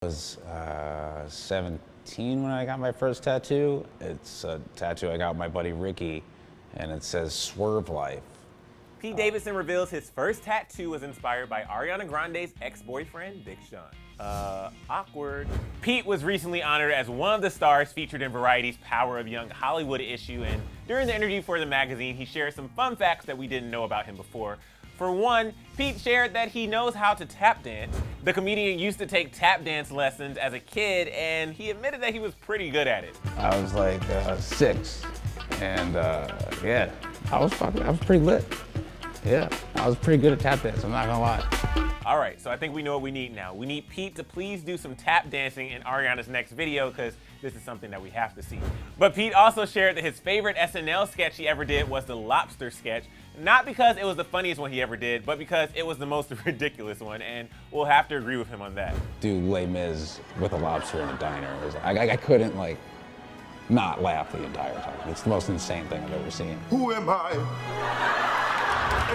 I was 17 when I got my first tattoo. It's a tattoo I got with my buddy Ricky, and it says "Swerve Life." Pete Davidson reveals his first tattoo was inspired by Ariana Grande's ex-boyfriend, Big Sean. Awkward. Pete was recently honored as one of the stars featured in Variety's Power of Young Hollywood issue, and during the interview for the magazine, he shared some fun facts that we didn't know about him before. For one, Pete shared that he knows how to tap dance. The comedian used to take tap dance lessons as a kid, and he admitted that he was pretty good at it. I was like 6, and yeah, I was pretty lit. Yeah, I was pretty good at tap dance, I'm not gonna lie. All right, so I think we know what we need now. We need Pete to please do some tap dancing in Ariana's next video, because this is something that we have to see. But Pete also shared that his favorite SNL sketch he ever did was the Lobster sketch, not because it was the funniest one he ever did, but because it was the most ridiculous one, and we'll have to agree with him on that. Dude, Les Mis with a lobster in a diner. It was, I couldn't not laugh the entire time. It's the most insane thing I've ever seen. Who am I?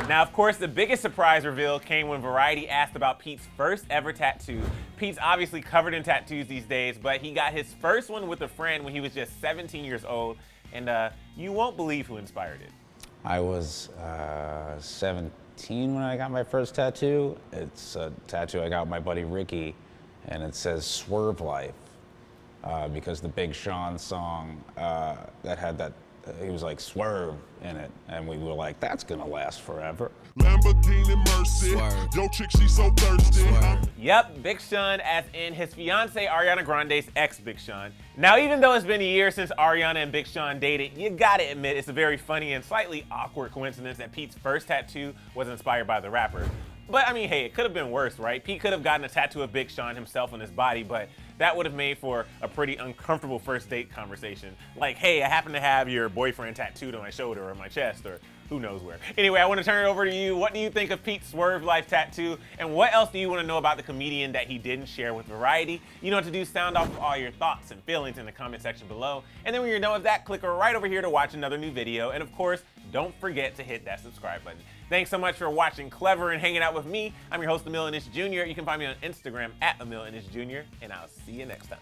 Now, of course, the biggest surprise reveal came when Variety asked about Pete's first ever tattoo. Pete's obviously covered in tattoos these days, but he got his first one with a friend when he was just 17 years old, and you won't believe who inspired it. I was 17 when I got my first tattoo. It's a tattoo I got with my buddy Ricky, and it says "Swerve Life," because the Big Sean song that had that, he was like "Swerve" in it, and we were like, that's gonna last forever. Lamborghini Mercy, yo chick, she so thirsty. Yep, Big Sean, as in his fiance Ariana Grande's ex Big Sean. Now, even though it's been a year since Ariana and Big Sean dated, you gotta admit it's a very funny and slightly awkward coincidence that Pete's first tattoo was inspired by the rapper. But I mean, hey, it could have been worse, right? Pete could have gotten a tattoo of Big Sean himself on his body, but that would have made for a pretty uncomfortable first date conversation. Like, hey, I happen to have your boyfriend tattooed on my shoulder or my chest, or who knows where. Anyway, I want to turn it over to you. What do you think of Pete's Swerve Life tattoo? And what else do you want to know about the comedian that he didn't share with Variety? You know what to do, sound off all your thoughts and feelings in the comment section below. And then when you're done with that, click right over here to watch another new video. And of course, don't forget to hit that subscribe button. Thanks so much for watching Clevver and hanging out with me. I'm your host, Awwwkkkkwwwaarrrdddd. You can find me on Instagram at Awwwkkkkwwwaarrrdddd, and I'll see you next time.